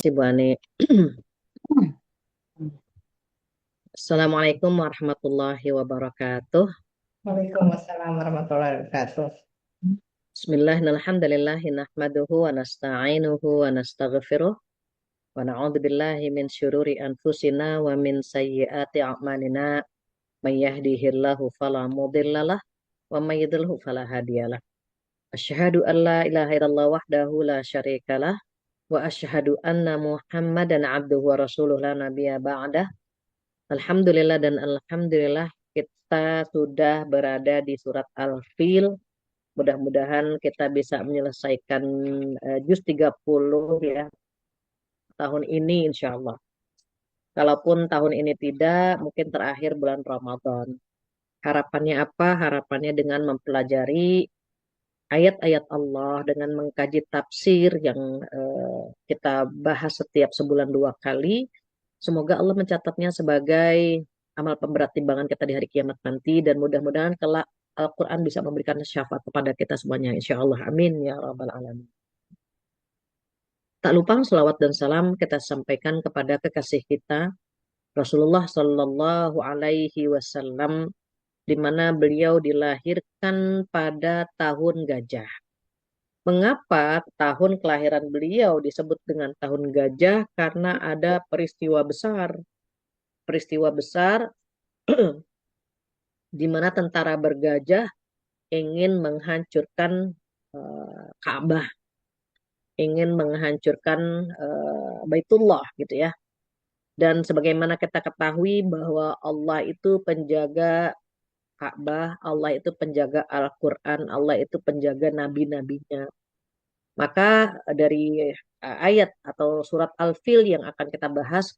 kasih Bu Ani. Assalamualaikum warahmatullahi wabarakatuh. Waalaikumsalam warahmatullahi wabarakatuh. Bismillahirrahmanirrahim. Nahmaduhu wa nasta'inuhu wa nastaghfiruh. Wa na'udzu billahi min syururi anfusina wa min sayyiati a'malina. May yahdihillahu fala mudhillalah wa may yudhlilhu fala hadiyalah. Asyhadu an la ilaha illallah wahdahu la syarikalah wa asyhadu anna Muhammadan abduhu wa rasuluhu la nabiyya ba'dah. Alhamdulillah dan alhamdulillah kita sudah berada di surat Al-Fil. Mudah-mudahan kita bisa menyelesaikan juz 30 ya tahun ini insya Allah. Kalaupun tahun ini tidak, mungkin terakhir bulan Ramadan. Harapannya apa? Harapannya dengan mempelajari ayat-ayat Allah, dengan mengkaji tafsir yang kita bahas setiap sebulan 2 kali. Semoga Allah mencatatnya sebagai amal pemberat timbangan kita di hari kiamat nanti dan mudah-mudahan kelak Al-Quran bisa memberikan syafaat kepada kita semuanya. Insya Allah. Amin. Ya Rabbal Alamin. Tak lupa selawat dan salam kita sampaikan kepada kekasih kita Rasulullah Shallallahu Alaihi Wasallam di mana beliau dilahirkan pada tahun gajah. Mengapa tahun kelahiran beliau disebut dengan tahun gajah? Karena ada peristiwa besar. Peristiwa besar di mana tentara bergajah ingin menghancurkan Ka'bah, ingin menghancurkan Baitullah gitu ya. Dan sebagaimana kita ketahui bahwa Allah itu penjaga Ka'bah, Allah itu penjaga Al-Quran, Allah itu penjaga nabi-nabinya. Maka dari ayat atau surat Al-Fil yang akan kita bahas,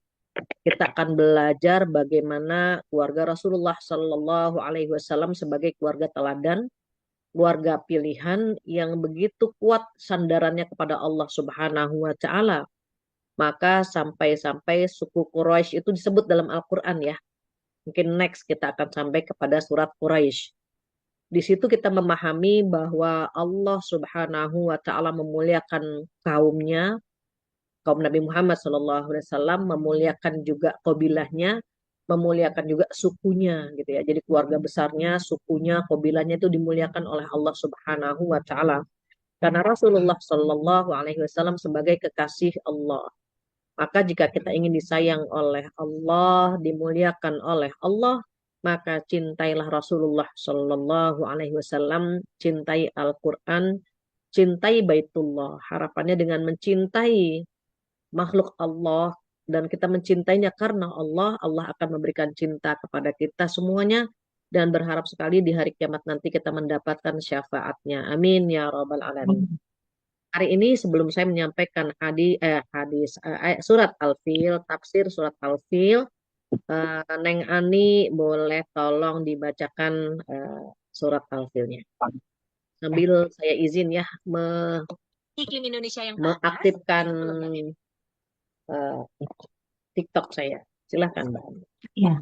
kita akan belajar bagaimana keluarga Rasulullah Shallallahu Alaihi Wasallam sebagai keluarga teladan, keluarga pilihan yang begitu kuat sandarannya kepada Allah Subhanahu wa taala. Maka sampai-sampai suku Quraisy itu disebut dalam Al-Qur'an ya. Mungkin next kita akan sampai kepada surat Quraisy. Di situ kita memahami bahwa Allah Subhanahu wa taala memuliakan kaumnya, kaum Nabi Muhammad SAW memuliakan juga kabilahnya, memuliakan juga sukunya gitu ya. Jadi keluarga besarnya, sukunya, kabilahnya itu dimuliakan oleh Allah Subhanahu wa taala. Karena Rasulullah Shallallahu alaihi wasallam sebagai kekasih Allah. Maka jika kita ingin disayang oleh Allah, dimuliakan oleh Allah, maka cintailah Rasulullah Shallallahu alaihi wasallam, cintai Al-Qur'an, cintai Baitullah. Harapannya dengan mencintai makhluk Allah dan kita mencintainya karena Allah, Allah akan memberikan cinta kepada kita semuanya dan berharap sekali di hari kiamat nanti kita mendapatkan syafaatnya. Amin ya rabbal alamin. Hari ini sebelum saya menyampaikan surat Al-Fil, tafsir surat Al-Fil, Neng Ani boleh tolong dibacakan surat Al-Filnya. Sambil saya izin ya Iklim Indonesia yang mengaktifkan TikTok saya. Silahkan Mbak. Ya,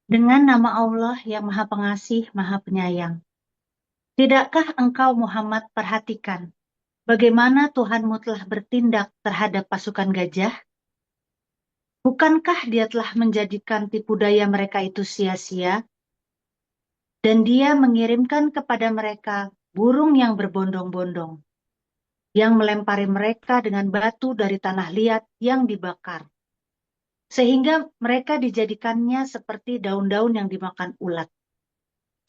dengan nama Allah yang Maha Pengasih, Maha Penyayang. Tidakkah engkau Muhammad perhatikan bagaimana Tuhanmu telah bertindak terhadap pasukan gajah? Bukankah dia telah menjadikan tipu daya mereka itu sia-sia? Dan dia mengirimkan kepada mereka burung yang berbondong-bondong, yang melempari mereka dengan batu dari tanah liat yang dibakar, sehingga mereka dijadikannya seperti daun-daun yang dimakan ulat.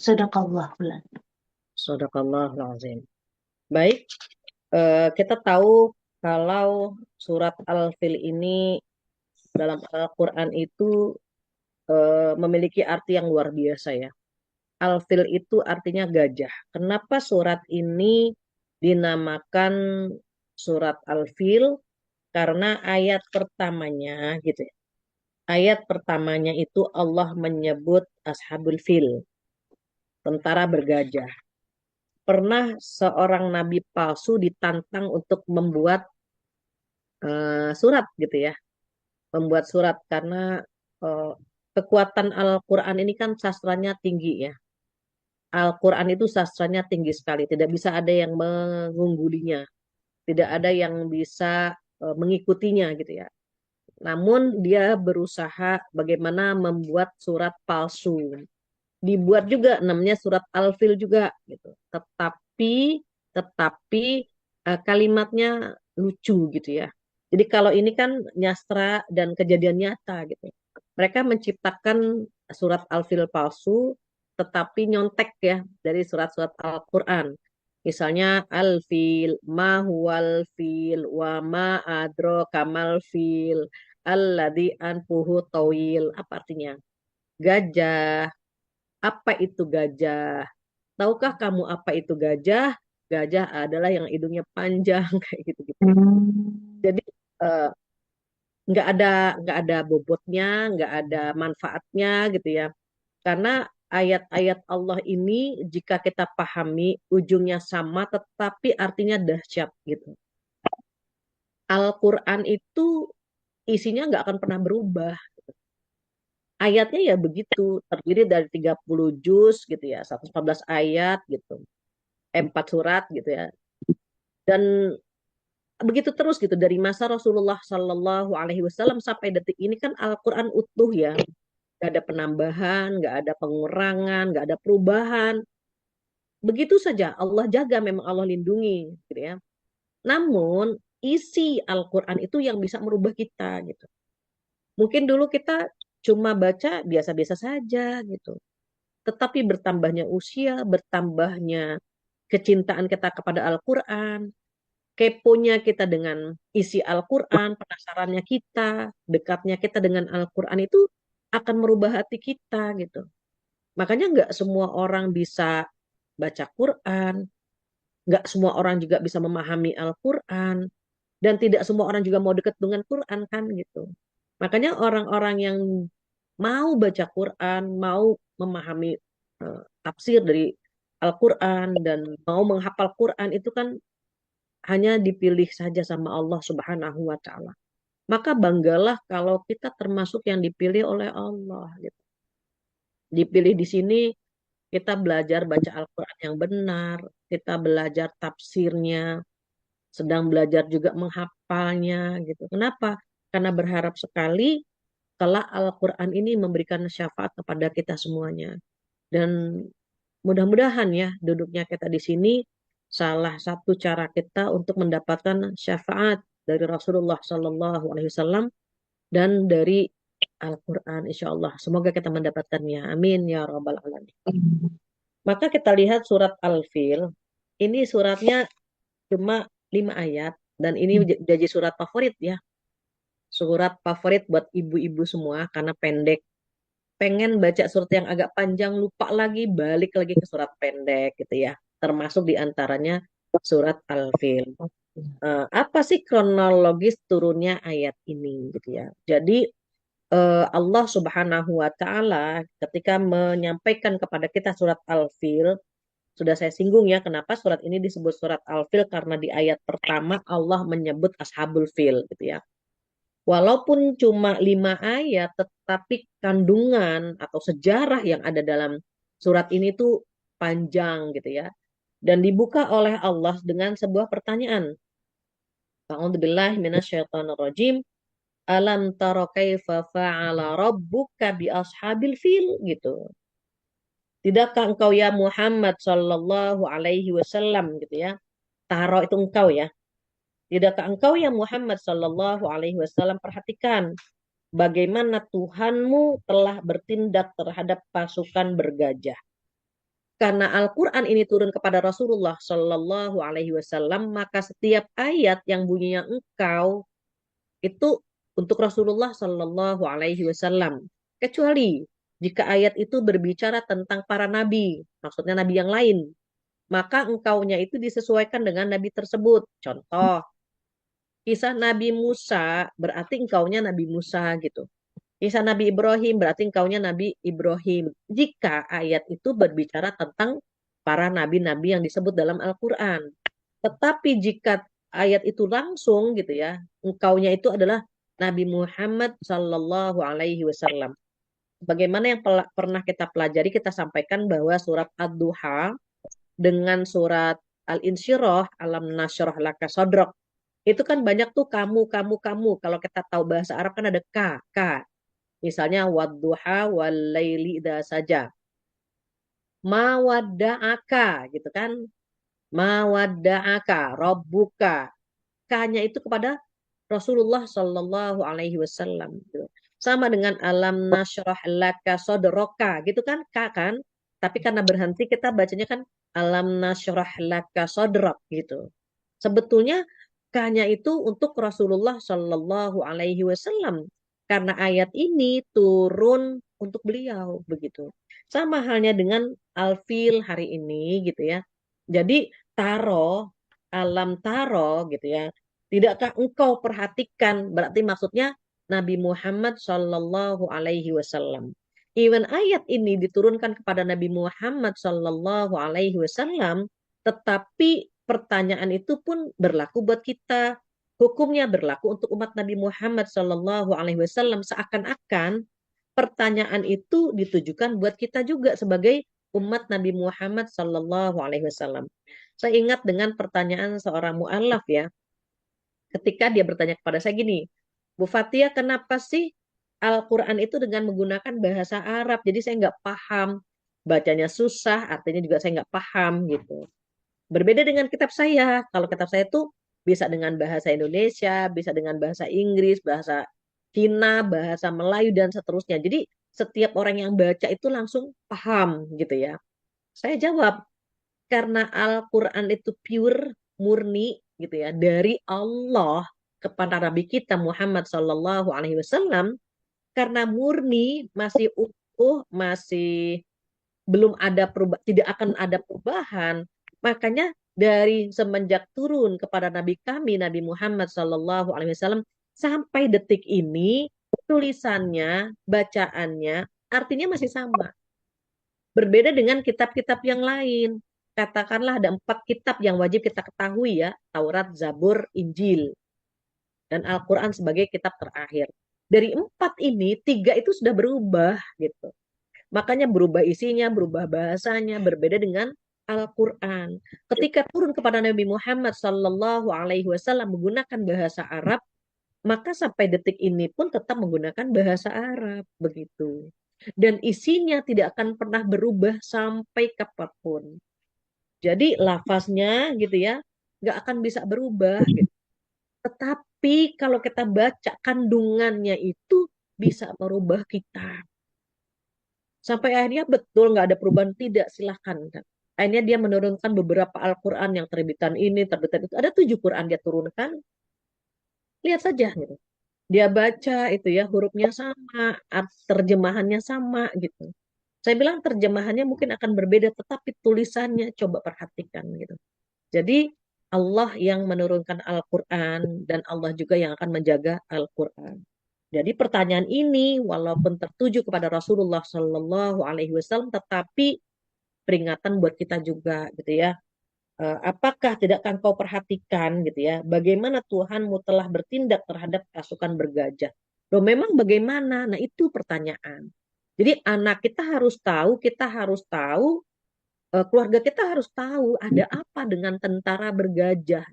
Sadaqallahul adzim. Sadaqallahul azim. Baik, kita tahu kalau surat Al-Fil ini dalam Al-Quran itu memiliki arti yang luar biasa ya. Al-Fil itu artinya gajah. Kenapa surat ini dinamakan surat Al-Fil? Karena ayat pertamanya gitu ya. Ayat pertamanya itu Allah menyebut Ashabul Fil, tentara bergajah. Pernah seorang nabi palsu ditantang untuk membuat surat gitu ya. Membuat surat karena eh, kekuatan Al-Quran ini kan sastranya tinggi ya. Al-Quran itu sastranya tinggi sekali, tidak bisa ada yang mengunggulinya. tidak ada yang bisa mengikutinya gitu ya. Namun dia berusaha bagaimana membuat surat palsu. Dibuat juga namanya surat Al-Fil juga gitu. Tetapi kalimatnya lucu gitu ya. Jadi kalau ini kan nyastra dan kejadian nyata gitu. Mereka menciptakan surat Al-Fil palsu tetapi nyontek ya dari surat-surat Al-Qur'an. Misalnya Al-Fil, ma huwal fil, wa ma adro kamal fil, alladhi anfuhu tawil. Apa artinya? Gajah. Apa itu gajah? Tahukah kamu apa itu gajah? Gajah adalah yang hidungnya panjang kayak gitu-gitu. Hmm. Jadi eh, nggak ada nggak ada bobotnya, nggak ada manfaatnya gitu ya. Karena ayat-ayat Allah ini jika kita pahami ujungnya sama tetapi artinya dahsyat gitu. Al-Quran itu isinya nggak akan pernah berubah. Ayatnya ya begitu, terdiri dari 30 juz gitu ya, 114 ayat gitu. 4 surat gitu ya. Dan begitu terus gitu dari masa Rasulullah Shallallahu Alaihi Wasallam sampai detik ini kan Al-Quran utuh ya, nggak ada penambahan, nggak ada pengurangan, nggak ada perubahan. Begitu saja Allah jaga, memang Allah lindungi, gitu ya. Namun isi Al-Quran itu yang bisa merubah kita gitu. Mungkin dulu kita cuma baca biasa-biasa saja gitu. Tetapi bertambahnya usia, bertambahnya kecintaan kita kepada Al-Quran, keponya kita dengan isi Al-Quran, penasarannya kita, dekatnya kita dengan Al-Quran itu akan merubah hati kita gitu. Makanya nggak semua orang bisa baca Quran, nggak semua orang juga bisa memahami Al-Quran, dan tidak semua orang juga mau dekat dengan Quran kan gitu. Makanya orang-orang yang mau baca Quran, mau memahami tafsir dari Al-Quran dan mau menghafal Quran itu kan hanya dipilih saja sama Allah Subhanahu wa taala. Maka banggalah kalau kita termasuk yang dipilih oleh Allah gitu. Dipilih di sini kita belajar baca Al-Qur'an yang benar, kita belajar tafsirnya, sedang belajar juga menghafalnya gitu. Kenapa? Karena berharap sekali kelak Al-Qur'an ini memberikan syafaat kepada kita semuanya. Dan mudah-mudahan ya duduknya kita di sini salah satu cara kita untuk mendapatkan syafaat dari Rasulullah Sallallahu Alaihi Wasallam dan dari Al-Quran, insya Allah. Semoga kita mendapatkannya. Amin ya Rabbal Alamin. Maka kita lihat surat Al-Fil. Ini suratnya cuma 5 ayat. Dan ini jadi surat favorit ya. Surat favorit buat ibu-ibu semua karena pendek. Pengen baca surat yang agak panjang, lupa lagi, balik lagi ke surat pendek gitu ya. Termasuk diantaranya surat Al-Fil. Apa sih kronologis turunnya ayat ini gitu ya. Jadi Allah Subhanahu wa taala ketika menyampaikan kepada kita surat Al-Fil, sudah saya singgung ya kenapa surat ini disebut surat Al-Fil karena di ayat pertama Allah menyebut Ashabul Fil gitu ya. Walaupun cuma 5 ayat tetapi kandungan atau sejarah yang ada dalam surat ini tuh panjang gitu ya. Dan dibuka oleh Allah dengan sebuah pertanyaan. A'udzubillahi minasyaitonirrajim. Alam tara kaifa fa'ala rabbuka bi ashabil fil gitu. Tidakkah engkau ya Muhammad sallallahu alaihi wasallam gitu ya. Taro itu engkau ya. Tidakkah engkau ya Muhammad sallallahu alaihi wasallam perhatikan bagaimana Tuhanmu telah bertindak terhadap pasukan bergajah. Karena Al-Quran ini turun kepada Rasulullah Sallallahu Alaihi Wasallam, maka setiap ayat yang bunyinya engkau itu untuk Rasulullah Shallallahu Alaihi Wasallam. Kecuali jika ayat itu berbicara tentang para nabi, maksudnya nabi yang lain, maka engkaunya itu disesuaikan dengan nabi tersebut. Contoh, kisah Nabi Musa berarti engkaunya Nabi Musa gitu. Kisah Nabi Ibrahim berarti engkaunya Nabi Ibrahim. Jika ayat itu berbicara tentang para nabi-nabi yang disebut dalam Al-Quran. Tetapi jika ayat itu langsung gitu ya, engkaunya itu adalah Nabi Muhammad Sallallahu Alaihi Wasallam. Bagaimana yang pernah kita pelajari, kita sampaikan bahwa surat Ad-Duha dengan surat al-insyirah, alam nasyrah laka sodrok. Itu kan banyak tuh kamu. Kalau kita tahu bahasa Arab kan ada ka. Misalnya wadduha wal laili idza saja. Ma wadda'aka gitu kan. Ma wadda'aka rabbuka. K-nya itu kepada Rasulullah Shallallahu Alaihi Wasallam. Gitu. Sama dengan alam nasyrah laka sodroka gitu kan K kan. Tapi karena berhenti kita bacanya kan alam nasyrah laka sodrok gitu. Sebetulnya K-nya itu untuk Rasulullah Shallallahu Alaihi Wasallam karena ayat ini turun untuk beliau begitu. Sama halnya dengan Alfil hari ini gitu ya. Jadi taro, alam taro gitu ya. Tidakkah engkau perhatikan? Berarti maksudnya Nabi Muhammad Shallallahu Alaihi Wasallam. Even ayat ini diturunkan kepada Nabi Muhammad Shallallahu Alaihi Wasallam, tetapi pertanyaan itu pun berlaku buat kita. Hukumnya berlaku untuk umat Nabi Muhammad Shallallahu Alaihi Wasallam. Seakan-akan pertanyaan itu ditujukan buat kita juga sebagai umat Nabi Muhammad Shallallahu Alaihi Wasallam. Saya ingat dengan pertanyaan seorang mu'alaf ya, ketika dia bertanya kepada saya gini, Bu Fatia, kenapa sih Al-Quran itu dengan menggunakan bahasa Arab? Jadi saya nggak paham, bacanya susah, artinya juga saya nggak paham gitu. Berbeda dengan kitab saya. Kalau kitab saya itu bisa dengan bahasa Indonesia, bisa dengan bahasa Inggris, bahasa Cina, bahasa Melayu, dan seterusnya. Jadi setiap orang yang baca itu langsung paham gitu ya. Saya jawab, karena Al-Quran itu pure, murni gitu ya, dari Allah kepada Nabi kita Muhammad Sallallahu Alaihi Wasallam, karena murni masih utuh, masih belum ada perubahan, tidak akan ada perubahan. Makanya dari semenjak turun kepada Nabi kami, Nabi Muhammad Sallallahu Alaihi Wasallam, sampai detik ini, tulisannya, bacaannya, artinya masih sama. Berbeda dengan kitab-kitab yang lain. Katakanlah ada 4 kitab yang wajib kita ketahui ya, Taurat, Zabur, Injil, dan Al-Quran sebagai kitab terakhir. Dari 4 ini, 3 itu sudah berubah gitu. Makanya berubah isinya, berubah bahasanya, berbeda dengan Al-Quran. Ketika turun kepada Nabi Muhammad Sallallahu Alaihi Wasallam menggunakan bahasa Arab, maka sampai detik ini pun tetap menggunakan bahasa Arab begitu. Dan isinya tidak akan pernah berubah sampai kapanpun. Jadi lafaznya gitu ya, nggak akan bisa berubah. Gitu. Tetapi kalau kita baca kandungannya itu bisa merubah kita. Sampai akhirnya betul nggak ada perubahan, tidak, silahkan. Akhirnya dia menurunkan beberapa Al-Quran yang terbitan ini, terbitan itu. Ada 7 Quran dia turunkan, lihat saja gitu. Dia baca itu ya, hurufnya sama, terjemahannya sama gitu. Saya bilang terjemahannya mungkin akan berbeda, tetapi tulisannya coba perhatikan gitu. Jadi Allah yang menurunkan Al-Quran dan Allah juga yang akan menjaga Al-Quran. Jadi pertanyaan ini walaupun tertuju kepada Rasulullah Shallallahu Alaihi Wasallam, tetapi peringatan buat kita juga gitu ya. Apakah tidak akan kau perhatikan gitu ya, bagaimana Tuhanmu telah bertindak terhadap pasukan bergajah? Loh memang bagaimana? Nah itu pertanyaan. Jadi anak kita harus tahu, keluarga kita harus tahu ada apa dengan tentara bergajah.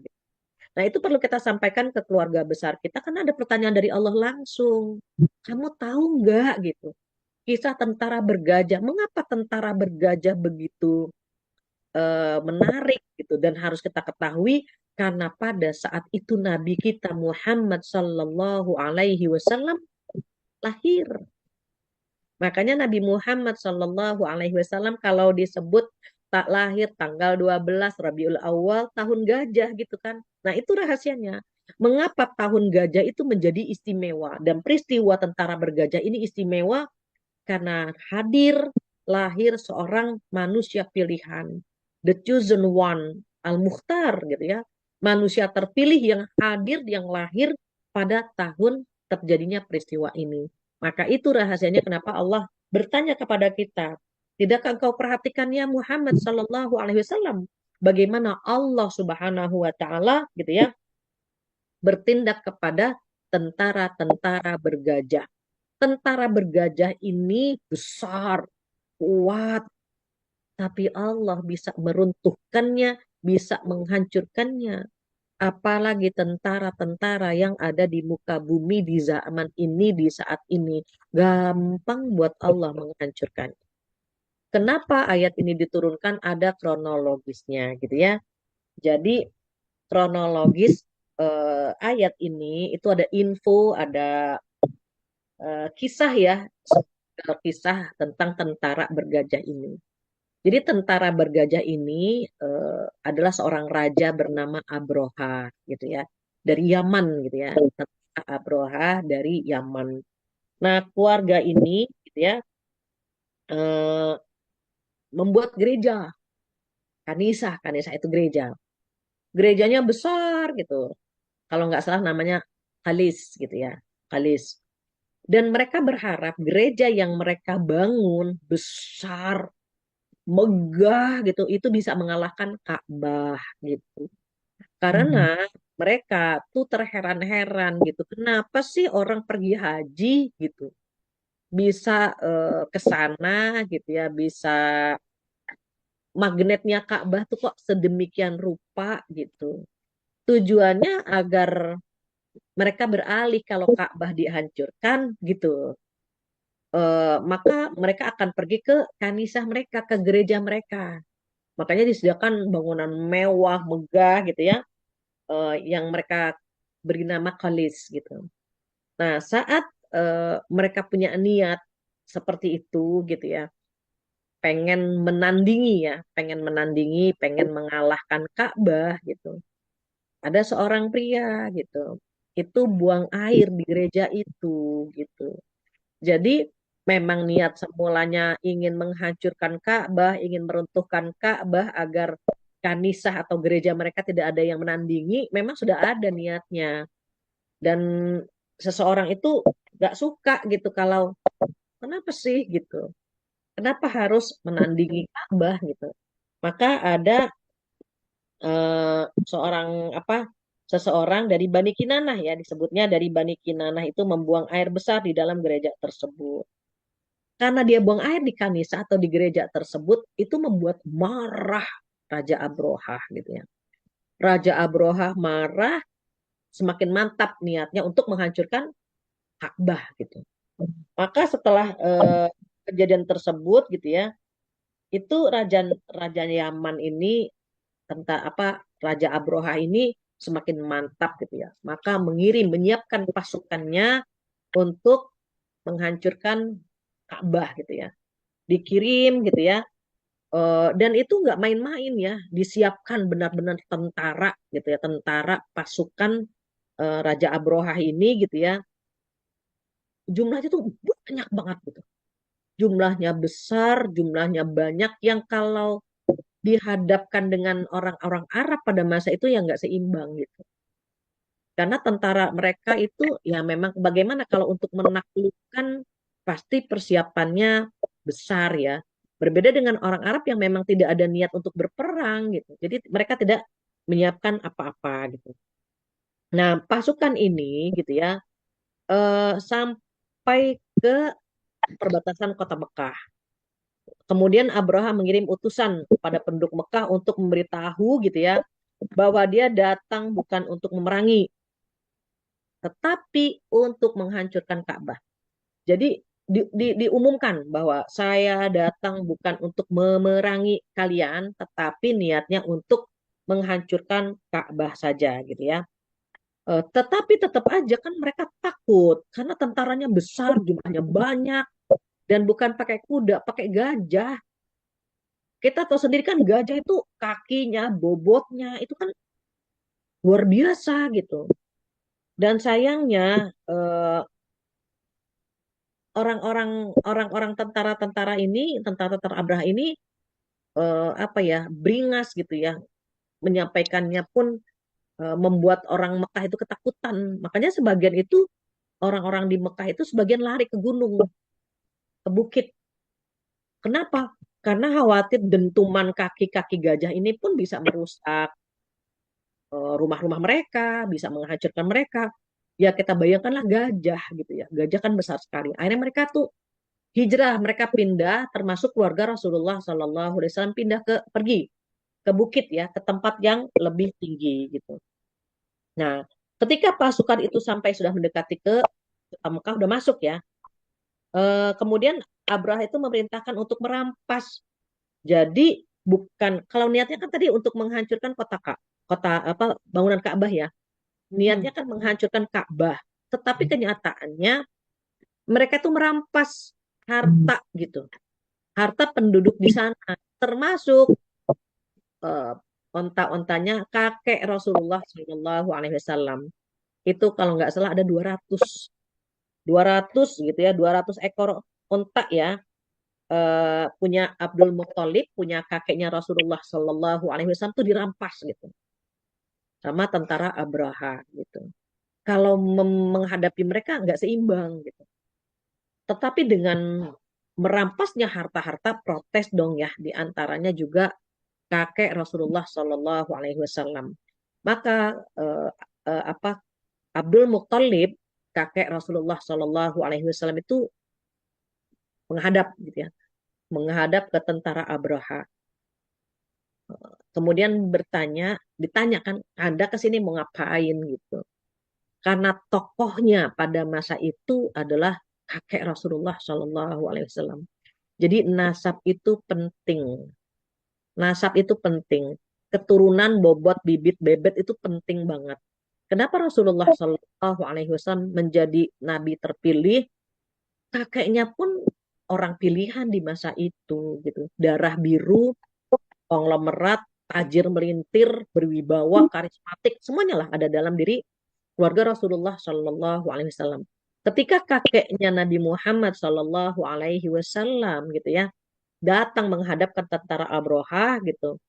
Nah itu perlu kita sampaikan ke keluarga besar kita karena ada pertanyaan dari Allah langsung. Kamu tahu nggak gitu? Kisah tentara bergajah. Mengapa tentara bergajah begitu menarik gitu dan harus kita ketahui karena pada saat itu Nabi kita Muhammad Sallallahu Alaihi Wasallam lahir. Makanya Nabi Muhammad Sallallahu Alaihi Wasallam kalau disebut tak lahir tanggal 12 Rabiul Awal tahun gajah gitu kan. Nah itu rahasianya. Mengapa tahun gajah itu menjadi istimewa dan peristiwa tentara bergajah ini istimewa karena lahir seorang manusia pilihan, the chosen one, al-mukhtar gitu ya, manusia terpilih yang hadir, yang lahir pada tahun terjadinya peristiwa ini. Maka itu rahasianya kenapa Allah bertanya kepada kita, tidakkah engkau perhatikan ya Muhammad Sallallahu Alaihi Wasallam, bagaimana Allah Subhanahu Wa Taala gitu ya bertindak kepada tentara-tentara bergajah. Tentara bergajah ini besar, kuat, tapi Allah bisa meruntuhkannya bisa menghancurkannya. Apalagi tentara-tentara yang ada di muka bumi di zaman ini, di saat ini. Gampang buat Allah menghancurkan. Kenapa ayat ini diturunkan? Ada kronologisnya gitu ya. Jadi kronologis ayat ini itu ada info, ada kisah ya, kisah tentang tentara bergajah ini. Jadi tentara bergajah ini adalah seorang raja bernama Abroha gitu ya, dari Yaman gitu ya. Tentara Abroha dari Yaman. Nah, keluarga ini gitu ya eh, membuat gereja, kanisa itu gereja. Gerejanya besar gitu. Kalau nggak salah namanya Kalis gitu ya, Kalis. Dan mereka berharap gereja yang mereka bangun besar, megah gitu, itu bisa mengalahkan Ka'bah gitu. Karena mereka tuh terheran-heran gitu. Kenapa sih orang pergi haji gitu bisa ke sana gitu ya, bisa magnetnya Ka'bah tuh kok sedemikian rupa gitu. Tujuannya agar mereka beralih kalau Ka'bah dihancurkan gitu. Maka mereka akan pergi ke kanisah mereka, ke gereja mereka. Makanya disediakan bangunan mewah, megah gitu ya, yang mereka beri nama Kalis gitu. Nah, saat mereka punya niat seperti itu gitu ya, pengen menandingi, pengen mengalahkan Ka'bah gitu. Ada seorang pria gitu, itu buang air di gereja itu gitu. Jadi memang niat semulanya ingin menghancurkan Ka'bah, ingin meruntuhkan Ka'bah agar kanisah atau gereja mereka tidak ada yang menandingi, memang sudah ada niatnya. Dan seseorang itu gak suka gitu kalau kenapa sih gitu, kenapa harus menandingi Ka'bah gitu. Maka ada seorang apa seseorang dari Bani Kinanah ya, disebutnya dari Bani Kinanah itu membuang air besar di dalam gereja tersebut. Karena dia buang air di kanisa atau di gereja tersebut, itu membuat marah Raja Abrohah gitu ya. Raja Abrohah marah, semakin mantap niatnya untuk menghancurkan Ka'bah gitu. Maka setelah kejadian tersebut gitu ya, itu raja raja Yaman ini tentang apa Raja Abroha ini semakin mantap gitu ya. Maka menyiapkan pasukannya untuk menghancurkan Ka'bah gitu ya. Dikirim gitu ya. Dan itu nggak main-main ya, disiapkan benar-benar tentara gitu ya, tentara pasukan Raja Abroha ini gitu ya. Jumlahnya tuh banyak banget gitu. Jumlahnya besar, jumlahnya banyak yang kalau dihadapkan dengan orang-orang Arab pada masa itu ya nggak seimbang gitu. Karena tentara mereka itu ya memang bagaimana kalau untuk menaklukkan pasti persiapannya besar ya. Berbeda dengan orang Arab yang memang tidak ada niat untuk berperang gitu. Jadi mereka tidak menyiapkan apa-apa gitu. Nah, pasukan ini gitu ya sampai ke perbatasan kota Mekah. Kemudian Abraham mengirim utusan pada penduduk Mekah untuk memberitahu gitu ya bahwa dia datang bukan untuk memerangi, tetapi untuk menghancurkan Ka'bah. Jadi diumumkan bahwa saya datang bukan untuk memerangi kalian, tetapi niatnya untuk menghancurkan Ka'bah saja gitu ya. Tetapi tetap aja kan mereka takut karena tentaranya besar, jumlahnya banyak dan bukan pakai kuda, pakai gajah. Kita tahu sendiri kan gajah itu kakinya, bobotnya itu kan luar biasa gitu. Dan sayangnya eh, orang-orang tentara-tentara ini, tentara-tentara Abraha ini apa ya, beringas gitu ya, menyampaikannya pun membuat orang Mekah itu ketakutan. Makanya sebagian itu orang-orang di Mekah itu sebagian lari ke gunung, ke bukit. Kenapa? Karena khawatir dentuman kaki-kaki gajah ini pun bisa merusak rumah-rumah mereka, bisa menghancurkan mereka. Ya kita bayangkanlah gajah gitu ya. Gajah kan besar sekali. Akhirnya mereka tuh hijrah, mereka pindah, termasuk keluarga Rasulullah Sallallahu Alaihi Wasallam pindah ke pergi ke bukit ya, ke tempat yang lebih tinggi gitu. Nah, ketika pasukan itu sampai sudah mendekati ke Mekah, udah masuk ya. Kemudian Abraha itu memerintahkan untuk merampas. Jadi bukan kalau niatnya kan tadi untuk menghancurkan kota apa bangunan Ka'bah ya. Niatnya Mm-mm. kan menghancurkan Ka'bah. Tetapi kenyataannya mereka itu merampas harta gitu. Harta penduduk di sana, termasuk eh, onta-ontanya kakek Rasulullah Shallallahu Alaihi Wasallam. Itu kalau nggak salah ada 200 gitu ya, 200 ekor onta ya, punya Abdul Muthalib, punya kakeknya Rasulullah Shallallahu Alaihi Wasallam itu dirampas gitu sama tentara Abraha gitu. Kalau menghadapi mereka nggak seimbang gitu. Tetapi dengan merampasnya harta-harta protes dong ya, diantaranya juga kakek Rasulullah Shallallahu Alaihi Wasallam. Maka apa Abdul Muthalib kakek Rasulullah Shallallahu Alaihi Wasallam itu menghadap gitu ya, menghadap ke tentara Abraha. Kemudian ditanyakan, Anda ke sini mau ngapain gitu. Karena tokohnya pada masa itu adalah kakek Rasulullah Shallallahu Alaihi Wasallam. Jadi nasab itu penting. Nasab itu penting. Keturunan bobot bibit bebet itu penting banget. Kenapa Rasulullah Shallallahu Alaihi Wasallam menjadi nabi terpilih? Kakeknya pun orang pilihan di masa itu gitu. Darah biru, konglomerat, tajir melintir, berwibawa, karismatik, semuanya lah ada dalam diri keluarga Rasulullah Shallallahu Alaihi Wasallam. Ketika kakeknya Nabi Muhammad Shallallahu Alaihi Wasallam gitu ya datang menghadap ke tentara Abroha gitu,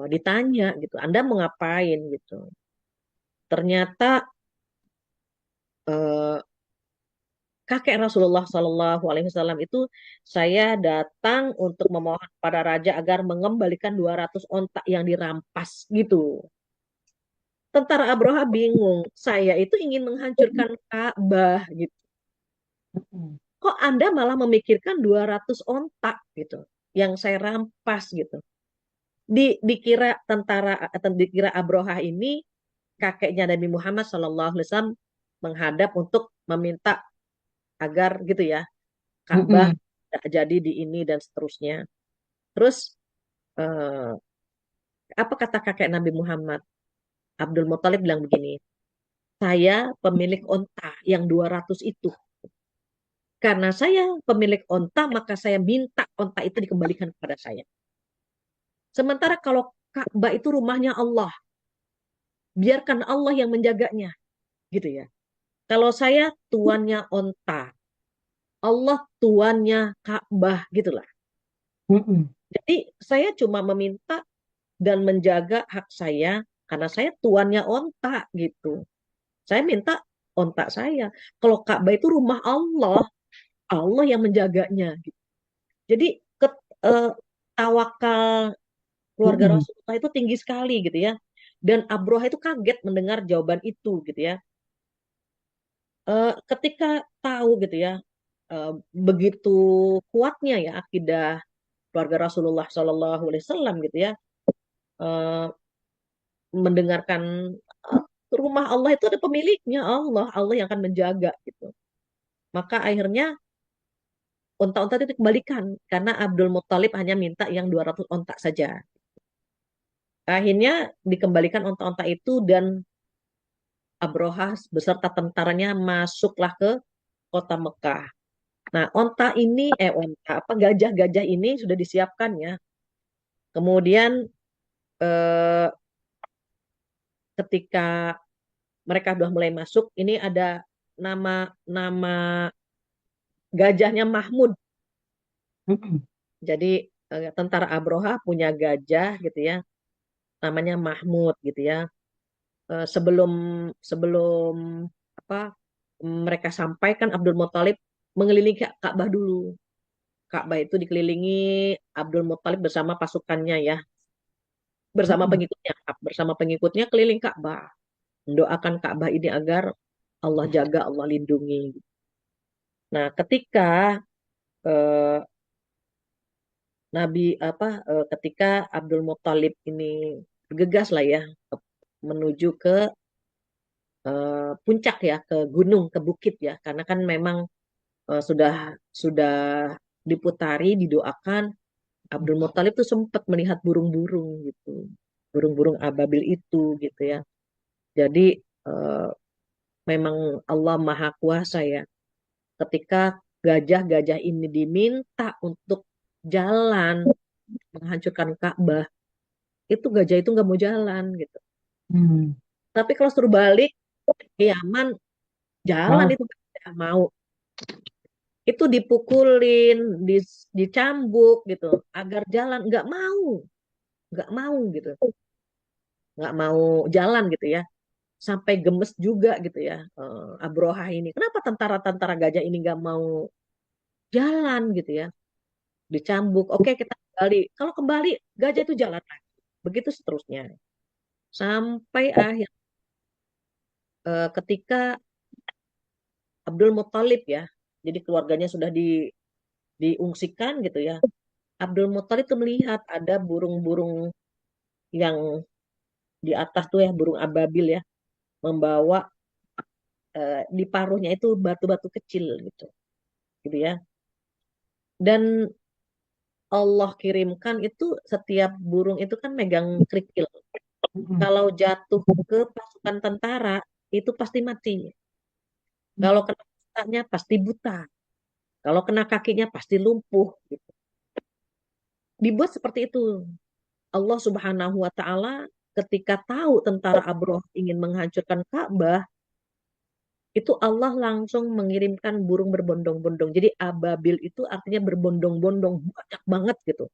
ditanya gitu, Anda mau ngapain gitu. Ternyata eh, kakek Rasulullah Shallallahu Alaihi Wasallam itu saya datang untuk memohon pada raja agar mengembalikan 200 ontak yang dirampas gitu. Tentara Abroha bingung, saya itu ingin menghancurkan Ka'bah gitu. Mm-mm. Kok Anda malah memikirkan 200 ontak gitu yang saya rampas gitu. Dikira dikira Abroha ini kakeknya Nabi Muhammad Shallallahu Alaihi Wasallam menghadap untuk meminta agar gitu ya Ka'bah Mm-mm. tidak jadi di ini dan seterusnya. Terus eh, apa kata kakek Nabi Muhammad? Abdul Muthalib bilang begini, saya pemilik onta yang 200 itu. Karena saya pemilik onta, maka saya minta onta itu dikembalikan kepada saya. Sementara kalau Ka'bah itu rumahnya Allah, biarkan Allah yang menjaganya, gitu ya. Kalau saya tuannya onta, Allah tuannya Ka'bah, gitulah. Mm-mm. Jadi saya cuma meminta dan menjaga hak saya karena saya tuannya onta gitu. Saya minta onta saya. Kalau Ka'bah itu rumah Allah, Allah yang menjaganya. Gitu. Jadi eh, tawakal keluarga Mm-mm. Rasulullah itu tinggi sekali gitu ya. Dan Abroha itu kaget mendengar jawaban itu gitu ya. Ketika tahu gitu ya, eh, begitu kuatnya ya akidah keluarga Rasulullah Shallallahu Alaihi Wasallam gitu ya, eh, mendengarkan eh, rumah Allah itu ada pemiliknya Allah, Allah yang akan menjaga gitu. Maka akhirnya onta-onta itu dikembalikan karena Abdul Muthalib hanya minta yang 200 onta saja. Akhirnya dikembalikan onta-onta itu dan Abroha beserta tentaranya masuklah ke kota Mekah. Nah, apa gajah-gajah ini sudah disiapkan ya. Kemudian eh, ketika mereka sudah mulai masuk, ini ada nama gajahnya Mahmud. Mm-mm. Jadi tentara Abroha punya gajah gitu ya, namanya Mahmud gitu ya. Sebelum sebelum apa mereka sampaikan Abdul Muthalib mengelilingi Ka'bah dulu. Ka'bah itu dikelilingi Abdul Muthalib bersama pasukannya ya, Mm-mm. bersama pengikutnya keliling Ka'bah, mendoakan Ka'bah ini agar Allah jaga, Allah lindungi. Nah, ketika eh, Nabi apa ketika Abdul Muthalib ini bergegas lah ya menuju ke puncak ya, ke gunung, ke bukit ya, karena kan memang sudah diputari, didoakan. Abdul Muthalib tuh sempat melihat burung-burung gitu, burung-burung ababil itu gitu ya. Jadi eh, memang Allah Maha Kuasa ya. Ketika gajah-gajah ini diminta untuk jalan menghancurkan Ka'bah, itu gajah itu nggak mau jalan gitu. Hmm. Tapi kalau suruh balik ke Yaman, jalan Oh. itu gajah mau. Itu dipukulin, dicambuk gitu, agar jalan nggak mau gitu, nggak mau jalan gitu ya. Sampai gemes juga gitu ya Abroha ini. Kenapa tentara-tentara gajah ini nggak mau jalan gitu ya? Dicambuk, oke kita kembali. Kalau kembali gajah itu jalan lagi. Begitu seterusnya. Sampai akhir ketika Abdul Muthalib ya, jadi keluarganya sudah diungsikan gitu ya. Abdul Muthalib tuh melihat ada burung-burung yang di atas tuh ya, burung ababil ya, membawa di paruhnya itu batu-batu kecil gitu, gitu ya. Dan Allah kirimkan itu setiap burung itu kan megang kerikil. Mm-mm. Kalau jatuh ke pasukan tentara itu pasti mati. Kalau kena matanya pasti buta. Kalau kena kakinya pasti lumpuh. Gitu. Dibuat seperti itu. Allah Subhanahu wa Ta'ala ketika tahu tentara Abroh ingin menghancurkan Ka'bah, itu Allah langsung mengirimkan burung berbondong-bondong. Jadi ababil itu artinya berbondong-bondong, banyak banget gitu.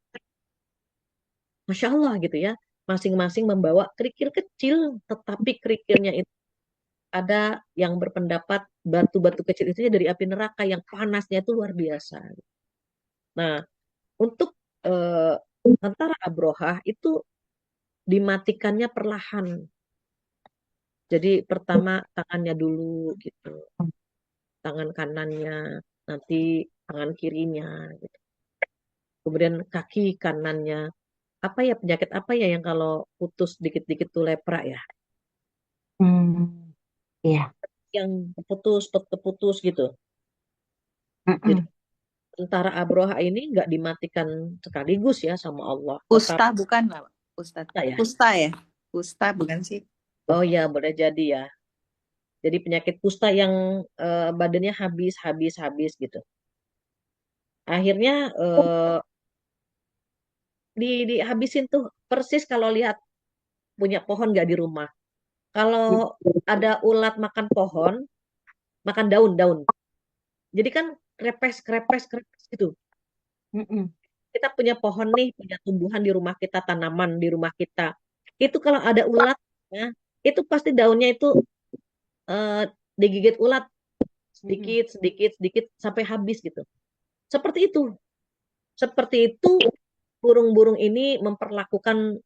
Masya Allah gitu ya. Masing-masing membawa kerikil kecil, tetapi kerikilnya itu ada yang berpendapat batu-batu kecil itu dari api neraka yang panasnya itu luar biasa. Nah, untuk eh, tentara Abrohah itu dimatikannya perlahan. Jadi pertama tangannya dulu gitu, tangan kanannya, nanti tangan kirinya gitu. Kemudian kaki kanannya. Apa ya penyakit apa ya yang kalau putus dikit-dikit tuh lepra ya? Hmm. Iya. Yang putus gitu. Jadi Mm-mm. tentara Abroha ini nggak dimatikan sekaligus ya sama Allah. Tetap Kusta bukan lah, Ustadz. ya. Kusta ya? Kusta bukan sih? Oh ya, boleh jadi ya. Jadi penyakit kusta yang badannya habis gitu. Akhirnya dihabisin tuh persis kalau lihat punya pohon nggak di rumah. Kalau ada ulat makan pohon, makan daun-daun. Jadi kan krepes gitu. Mm-mm. Kita punya pohon nih, punya tumbuhan di rumah kita, tanaman di rumah kita. Itu kalau ada ulat, ya, itu pasti daunnya itu eh, digigit ulat Mm-mm. sedikit, sedikit, sedikit sampai habis gitu. Seperti itu. Seperti itu burung-burung ini memperlakukan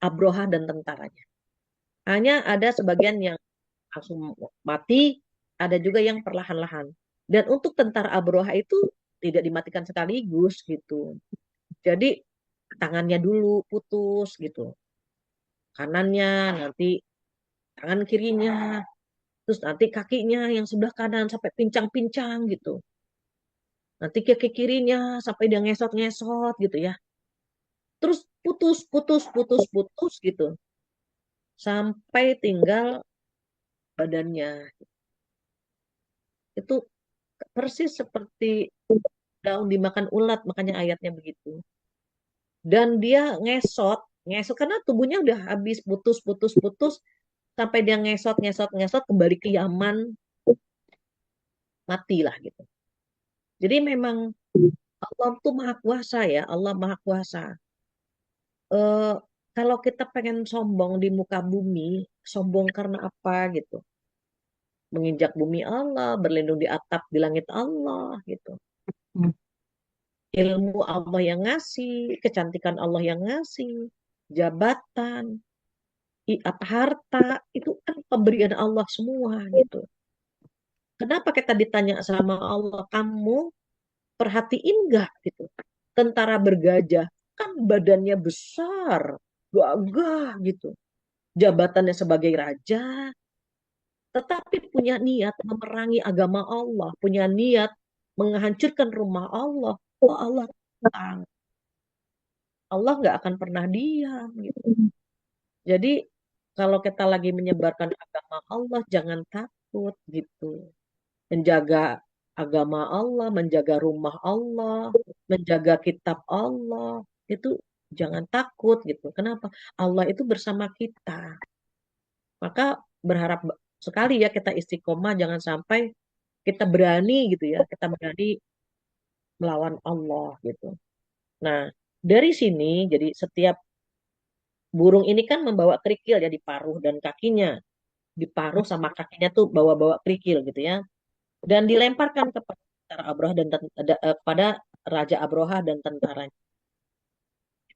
Abroha dan tentaranya. Hanya ada sebagian yang langsung mati, ada juga yang perlahan-lahan. Dan untuk tentara Abroha itu tidak dimatikan sekaligus gitu. Jadi tangannya dulu putus gitu. Kanannya, nanti tangan kirinya, terus nanti kakinya yang sebelah kanan sampai pincang-pincang gitu. Nanti kaki kirinya sampai dia ngesot-ngesot gitu ya. Terus putus gitu. Sampai tinggal badannya. Itu persis seperti daun dimakan ulat, makanya ayatnya begitu. Dan dia ngesot karena tubuhnya udah habis putus, sampai dia ngesot, kembali ke Yaman, matilah gitu. Jadi memang Allah tuh maha kuasa ya, Allah maha kuasa. Eh, kalau kita pengen sombong di muka bumi, sombong karena apa gitu? Menginjak bumi Allah, berlindung di atap di langit Allah gitu. Mm. Ilmu Allah yang ngasih, kecantikan Allah yang ngasih, jabatan, apa harta, itu kan pemberian Allah semua gitu. Kenapa kita ditanya sama Allah, kamu perhatiin nggak gitu? tentara bergajah kan badannya besar, gagah gitu. Jabatannya sebagai raja, tetapi punya niat memerangi agama Allah, punya niat menghancurkan rumah Allah. Oh Allah tenang. Allah nggak akan pernah diam gitu. Jadi kalau kita lagi menyebarkan agama Allah, jangan takut gitu. Menjaga agama Allah, menjaga rumah Allah, menjaga kitab Allah, itu jangan takut gitu. Kenapa? Allah itu bersama kita. Maka berharap sekali ya kita istiqomah, jangan sampai kita berani gitu ya, kita berani melawan Allah gitu. Nah, dari sini jadi setiap burung ini kan membawa kerikil ya di paruh dan kakinya. Di paruh sama kakinya tuh bawa-bawa kerikil gitu ya. Dan dilemparkan kepada tentara Abraha dan kepada Raja Abroha dan tentaranya.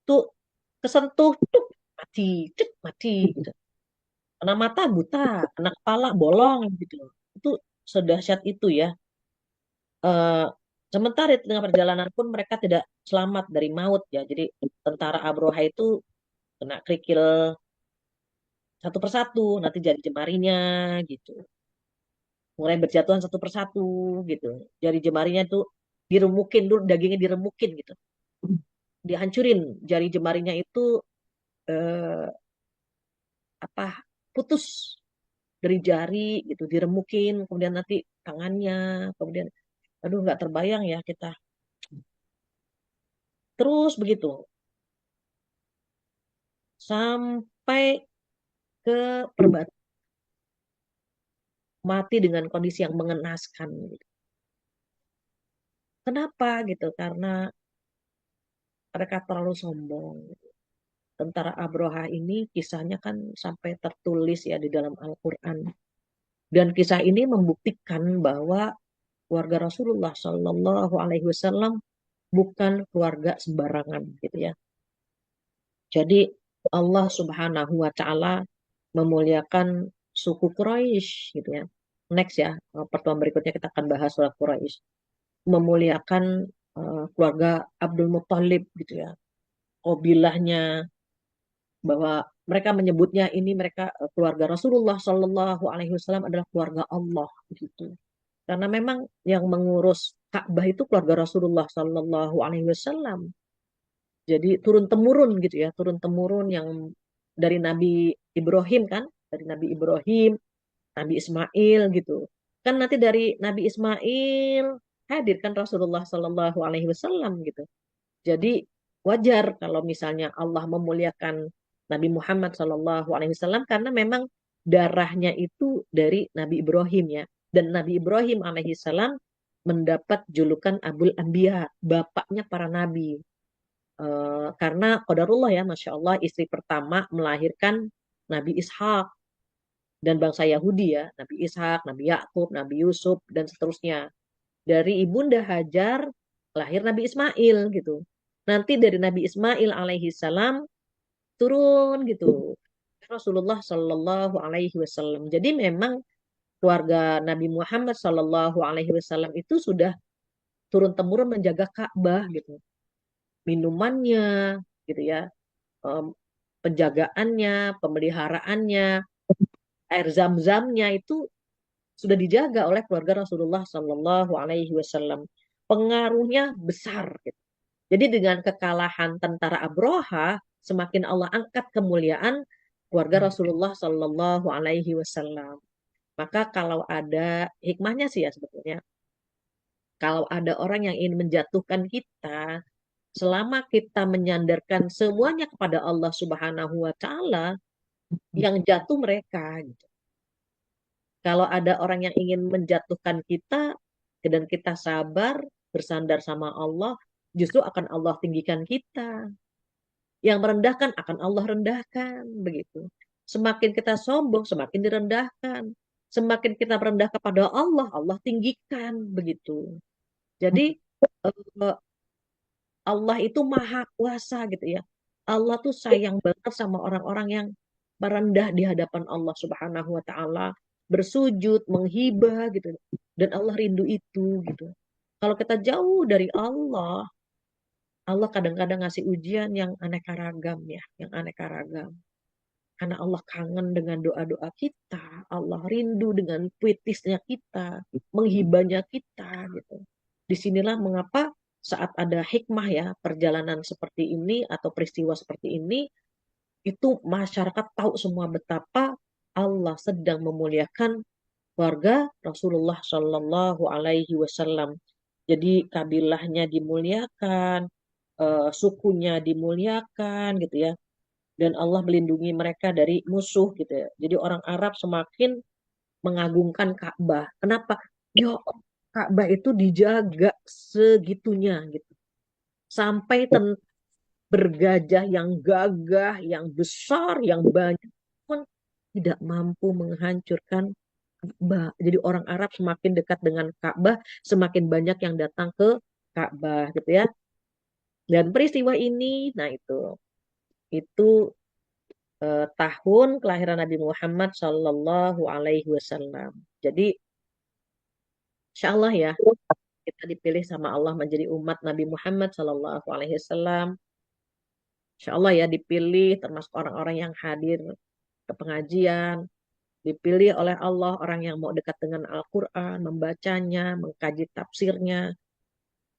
Itu kesentuh, tuk, mati, cek, mati gitu. Kena mata buta, kena kepala bolong gitu. Itu sedahsyat itu ya. Eh, sementara di tengah perjalanan pun mereka tidak selamat dari maut ya. Jadi tentara Abroha itu kena kerikil satu persatu, nanti jadi jemarinya gitu. Mulai berjatuhan satu persatu gitu. Jari jemarinya itu diremukin dulu, dagingnya diremukin gitu. Dihancurin jari jemarinya itu eh, apa putus dari jari gitu, diremukin, kemudian nanti tangannya, kemudian aduh nggak terbayang ya kita. Terus begitu sampai ke perbatasan mati dengan kondisi yang mengenaskan gitu. Kenapa gitu? Karena mereka terlalu sombong. Tentara Abroha ini kisahnya kan sampai tertulis ya di dalam Al-Quran. Dan kisah ini membuktikan bahwa keluarga Rasulullah Shallallahu Alaihi Wasallam bukan keluarga sembarangan gitu ya. Jadi Allah Subhanahu Wa Taala memuliakan suku Quraisy gitu ya. Next ya, pertemuan berikutnya kita akan bahas soal Quraisy. Memuliakan keluarga Abdul Muthalib gitu ya. Kabilahnya, bahwa mereka menyebutnya ini mereka keluarga Rasulullah Shallallahu Alaihi Wasallam adalah keluarga Allah gitu. Karena memang yang mengurus Ka'bah itu keluarga Rasulullah Shallallahu Alaihi Wasallam. Jadi turun temurun gitu ya, turun temurun yang dari Nabi Ibrahim kan, dari Nabi Ibrahim, Nabi Ismail gitu. Kan nanti dari Nabi Ismail hadir kan Rasulullah Shallallahu Alaihi Wasallam gitu. Jadi wajar kalau misalnya Allah memuliakan Nabi Muhammad Shallallahu Alaihi Wasallam karena memang darahnya itu dari Nabi Ibrahim ya. Dan Nabi Ibrahim alaihi salam mendapat julukan Abul Anbiya, bapaknya para nabi. Karena qadarullah ya, Masya Allah, istri pertama melahirkan Nabi Ishak dan bangsa Yahudi ya, Nabi Ishak, Nabi Yakub, Nabi Yusuf, dan seterusnya. Dari ibunda Hajar lahir Nabi Ismail gitu. Nanti dari Nabi Ismail alaihi salam turun gitu. Rasulullah Shallallahu Alaihi Wasallam. Jadi memang keluarga Nabi Muhammad Shallallahu Alaihi Wasallam itu sudah turun temurun menjaga Ka'bah gitu. Minumannya gitu ya, em, penjagaannya, pemeliharaannya, air zam-zamnya itu sudah dijaga oleh keluarga Rasulullah Shallallahu Alaihi Wasallam. Pengaruhnya besar. Gitu. Jadi dengan kekalahan tentara Abroha, semakin Allah angkat kemuliaan keluarga Rasulullah Shallallahu Alaihi Wasallam. Maka kalau ada hikmahnya sih ya sebetulnya, kalau ada orang yang ingin menjatuhkan kita, selama kita menyandarkan semuanya kepada Allah Subhanahu Wa Taala, yang jatuh mereka. Gitu. Kalau ada orang yang ingin menjatuhkan kita dan kita sabar bersandar sama Allah, justru akan Allah tinggikan kita. Yang merendahkan akan Allah rendahkan, begitu. Semakin kita sombong, semakin direndahkan. Semakin kita merendah kepada Allah, Allah tinggikan, begitu. Jadi eh, Allah itu maha kuasa gitu ya. Allah tuh sayang banget sama orang-orang yang merendah di hadapan Allah Subhanahu wa taala, bersujud, menghibah gitu. Dan Allah rindu itu gitu. Kalau kita jauh dari Allah, Allah kadang-kadang ngasih ujian yang aneka ragam ya, yang aneka ragam. Karena Allah kangen dengan doa-doa kita, Allah rindu dengan puitisnya kita, menghibahnya kita gitu. Disinilah mengapa saat ada hikmah ya, perjalanan seperti ini atau peristiwa seperti ini, itu masyarakat tahu semua betapa Allah sedang memuliakan warga Rasulullah Shallallahu Alaihi Wasallam. Jadi kabilahnya dimuliakan, sukunya dimuliakan gitu ya, dan Allah melindungi mereka dari musuh gitu ya. Jadi orang Arab semakin mengagungkan Ka'bah. Kenapa? Ya, Ka'bah itu dijaga segitunya gitu. Sampai bergajah yang gagah, yang besar, yang banyak pun tidak mampu menghancurkan Ka'bah. Jadi orang Arab semakin dekat dengan Ka'bah, semakin banyak yang datang ke Ka'bah gitu ya. Dan peristiwa ini, nah itu tahun kelahiran Nabi Muhammad Shallallahu Alaihi Wasallam. Jadi, insya Allah ya, kita dipilih sama Allah menjadi umat Nabi Muhammad Shallallahu Alaihi Wasallam. Insya Allah ya, dipilih termasuk orang-orang yang hadir ke pengajian, dipilih oleh Allah orang yang mau dekat dengan Al-Quran, membacanya, mengkaji tafsirnya.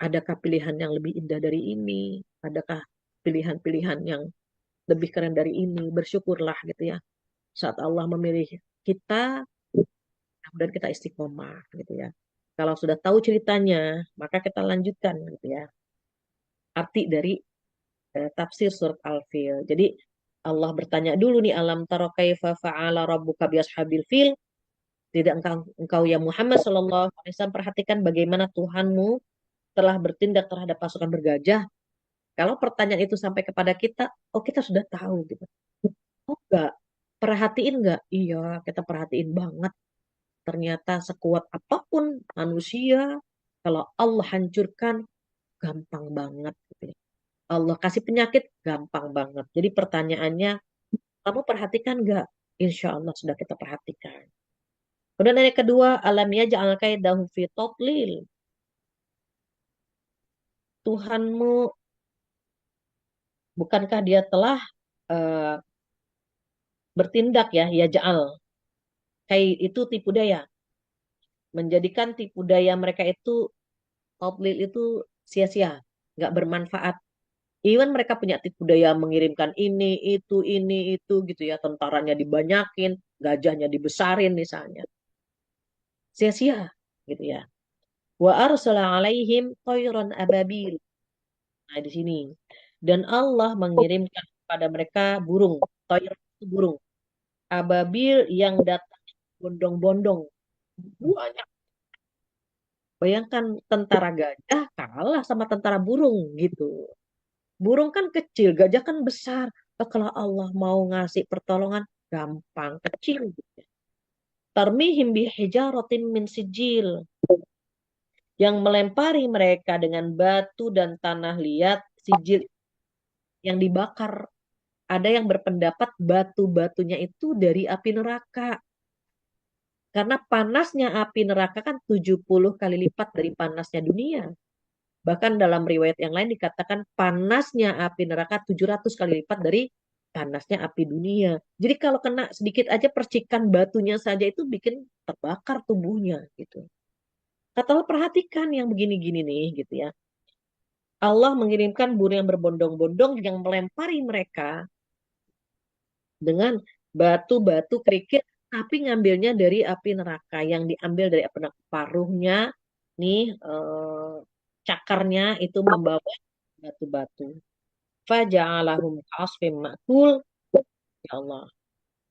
Adakah pilihan yang lebih indah dari ini? Adakah pilihan-pilihan yang lebih keren dari ini? Bersyukurlah gitu ya. Saat Allah memilih kita, dan kita istiqomah gitu ya. Kalau sudah tahu ceritanya, maka kita lanjutkan gitu ya. Arti dari tafsir surat Al-Fil. Jadi Allah bertanya dulu nih, alam taro kaifa fa'ala rabbuka biashabil fil? Tidak engkau ya Muhammad sallallahu alaihi wasallam perhatikan bagaimana Tuhanmu telah bertindak terhadap pasukan bergajah? Kalau pertanyaan itu sampai kepada kita, oh kita sudah tahu gitu. Oh enggak, perhatiin enggak? Iya, kita perhatiin banget. Ternyata sekuat apapun manusia, kalau Allah hancurkan, gampang banget gitu ya. Allah kasih penyakit, gampang banget. Jadi pertanyaannya, kamu perhatikan nggak? Insya Allah sudah kita perhatikan. Kemudian yang kedua, alam yaj'al kaidahu fi tadlil. Tuhanmu, bukankah dia telah eh, bertindak ya, yaj'al. Kayak itu tipu daya. Menjadikan tipu daya mereka itu, tadlil itu sia-sia, nggak bermanfaat. Even mereka punya tipu daya mengirimkan ini, itu gitu ya. Tentaranya dibanyakin, gajahnya dibesarin misalnya. Sia-sia gitu ya. Wa arsala alaihim tayran ababil. Nah, di sini. Dan Allah mengirimkan kepada mereka burung. Tayr itu burung. Ababil yang datang bondong-bondong. Banyak. Bayangkan tentara gajah kalah sama tentara burung gitu. Burung kan kecil, gajah kan besar. Kalau Allah mau ngasih pertolongan, gampang, kecil. Tarmihim bihijaratin min sijil. Yang melempari mereka dengan batu dan tanah liat, sijil yang dibakar. Ada yang berpendapat batu-batunya itu dari api neraka. Karena panasnya api neraka kan 70 kali lipat dari panasnya dunia. Bahkan dalam riwayat yang lain dikatakan panasnya api neraka 700 kali lipat dari panasnya api dunia. Jadi kalau kena sedikit aja percikan batunya saja itu bikin terbakar tubuhnya gitu. Kata Allah perhatikan yang begini-gini nih gitu ya. Allah mengirimkan burung yang berbondong-bondong yang melempari mereka dengan batu-batu kerikil tapi ngambilnya dari api neraka yang diambil dari api neraka paruhnya nih cakarnya itu membawa batu-batu. Faja'alahum ka'asfim ma'kul. Ya Allah.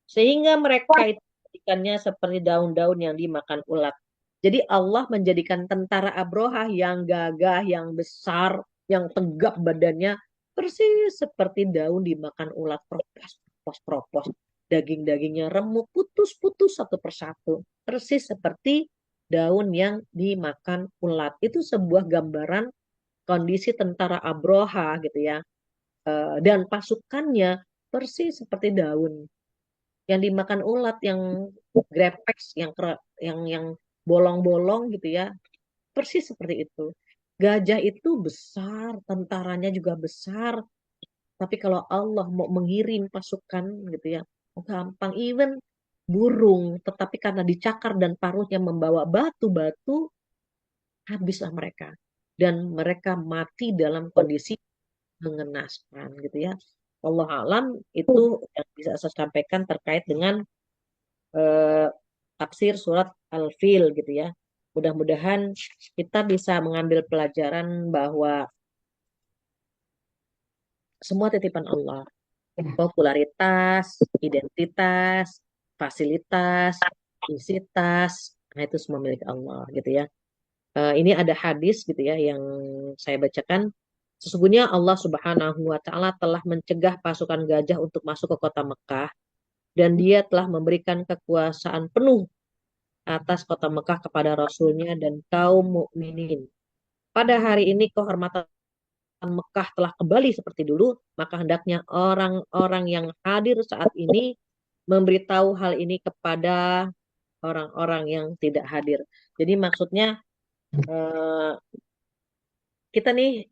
Sehingga mereka itu menjadikannya seperti daun-daun yang dimakan ulat. Jadi Allah menjadikan tentara Abrohah yang gagah, yang besar, yang tegap badannya, persis seperti daun dimakan ulat. Propos, propos, propos. Daging-dagingnya remuk, putus-putus satu persatu. Persis seperti daun yang dimakan ulat. Itu sebuah gambaran kondisi tentara Abroha gitu ya. Dan pasukannya persis seperti daun yang dimakan ulat, yang grepex, yang bolong-bolong gitu ya, persis seperti itu. Gajah itu besar, tentaranya juga besar, tapi kalau Allah mau mengirim pasukan gitu ya, gampang. Even burung, tetapi karena dicakar dan paruhnya membawa batu-batu, habislah mereka. Dan mereka mati dalam kondisi mengenaskan gitu ya. Allah alam itu yang bisa saya sampaikan terkait dengan eh, tafsir surat Al-Fil gitu ya. Mudah-mudahan kita bisa mengambil pelajaran bahwa semua titipan Allah. Popularitas, identitas, fasilitas, visitas, nah itu semua milik Allah gitu ya. Ini ada hadis gitu ya yang saya bacakan. Sesungguhnya Allah Subhanahu wa taala telah mencegah pasukan gajah untuk masuk ke kota Mekah dan dia telah memberikan kekuasaan penuh atas kota Mekah kepada rasulnya dan kaum mukminin. Pada hari ini kehormatan Mekah telah kembali seperti dulu, maka hendaknya orang-orang yang hadir saat ini memberitahu hal ini kepada orang-orang yang tidak hadir. Jadi maksudnya eh, kita nih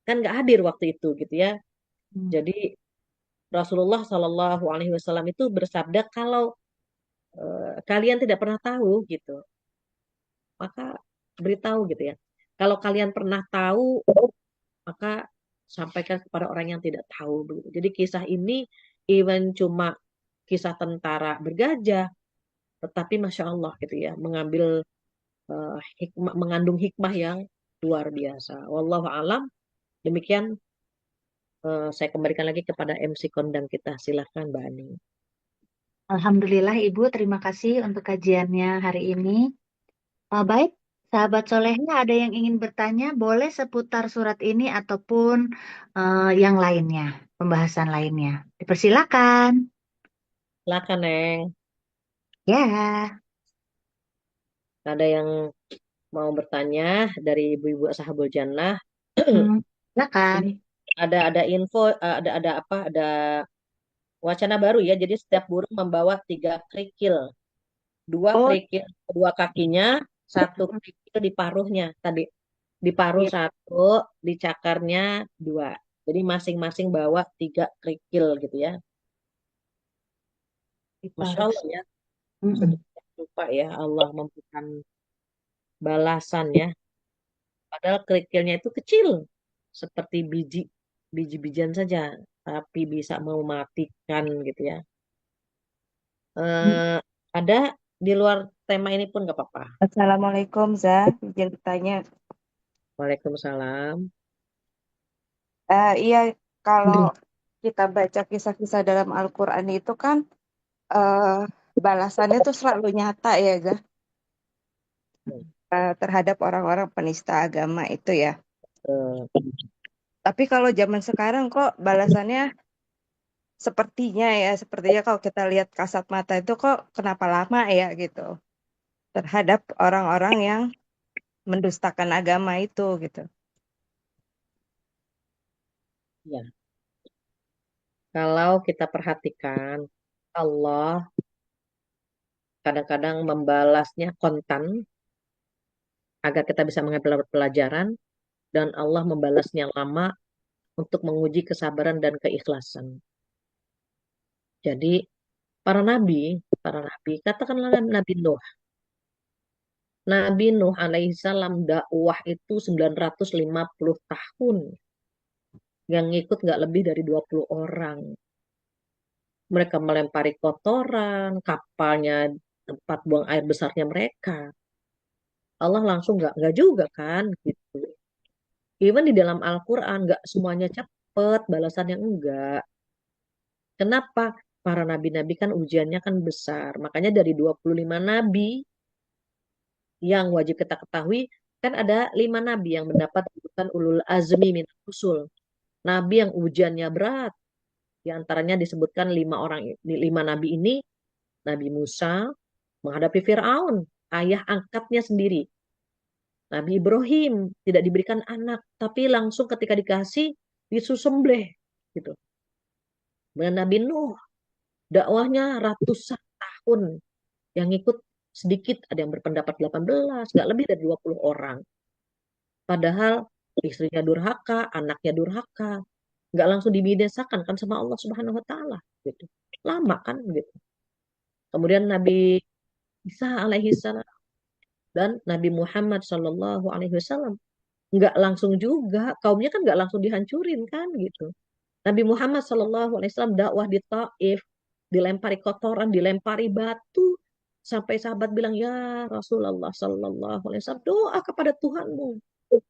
kan nggak hadir waktu itu gitu ya. Hmm. Jadi Rasulullah Shallallahu Alaihi Wasallam itu bersabda kalau kalian tidak pernah tahu gitu, maka beritahu gitu ya. Kalau kalian pernah tahu, maka sampaikan kepada orang yang tidak tahu begitu. Jadi kisah ini even cuma kisah tentara bergajah, tetapi masya Allah gitu ya, mengambil hikmah, mengandung hikmah yang luar biasa. Wallahu alam. Demikian saya kembalikan lagi kepada MC kondang kita. Silahkan Mbak Ani. Alhamdulillah Ibu, terima kasih untuk kajiannya hari ini. Baik, sahabat solehnya ada yang ingin bertanya, boleh seputar surat ini ataupun yang lainnya, pembahasan lainnya. Dipersilakan. Silakan Neng. Ya, Ada yang mau bertanya dari ibu-ibu Ashabul Jannah? hmm, silakan. Ini ada info, ada apa? Ada wacana baru ya. Jadi setiap burung membawa 3 kerikil, Oh, kerikil kedua kakinya, 1 kerikil di paruhnya. Tadi di paruh iya, 1, di cakarnya 2. Jadi masing-masing bawa 3 kerikil gitu ya. Masya diparus. Allah ya. Mm-mm. Sedikit lupa ya Allah memberikan balasan ya. Padahal kerikilnya itu kecil, seperti biji-bijian saja, tapi bisa mematikan gitu ya. Mm. Eh, ada di luar tema ini pun nggak apa-apa. Assalamualaikum, izin bertanya. Waalaikumsalam. Iya, kalau kita baca kisah-kisah dalam Al-Quran itu kan eh, balasannya tuh selalu nyata ya, terhadap orang-orang penista agama itu ya. Eh, Tapi kalau zaman sekarang kok balasannya sepertinya kalau kita lihat kasat mata itu kok kenapa lama ya gitu terhadap orang-orang yang mendustakan agama itu gitu. ya, kalau kita perhatikan, Allah kadang-kadang membalasnya kontan agar kita bisa mengambil pelajaran, dan Allah membalasnya lama untuk menguji kesabaran dan keikhlasan. Jadi para nabi, katakanlah Nabi Nuh. Nabi Nuh alaihissalam dakwah itu 950 tahun. Yang ngikut nggak lebih dari 20 orang. Mereka melempari kotoran, kapalnya tempat buang air besarnya mereka. Allah langsung nggak juga kan gitu. Even di dalam Al-Quran nggak semuanya cepet balasannya enggak. Kenapa? Para nabi-nabi kan ujiannya kan besar. Makanya dari 25 nabi yang wajib kita ketahui, kan ada 5 nabi yang mendapat julukan ulul azmi min rusul. Nabi yang ujiannya berat. Di antaranya disebutkan 5 nabi ini, Nabi Musa menghadapi Firaun, ayah angkatnya sendiri. Nabi Ibrahim tidak diberikan anak, tapi langsung ketika dikasih disusembelih gitu. Dan Nabi Nuh dakwahnya ratusan tahun, yang ikut sedikit, ada yang berpendapat 18, nggak lebih dari 20 orang. Padahal istrinya durhaka, anaknya durhaka, nggak langsung dibinasakan kan sama Allah Subhanahu Wa Taala gitu. Lama kan gitu. Kemudian Nabi Isa alaihi salam dan Nabi Muhammad Shallallahu alaihi wasallam nggak langsung juga, kaumnya kan nggak langsung dihancurin kan gitu. Nabi Muhammad Shallallahu alaihi wasallam dakwah di Taif, dilempari kotoran, dilempari batu, sampai sahabat bilang, ya Rasulullah Shallallahu alaihi wasallam, doa kepada Tuhanmu,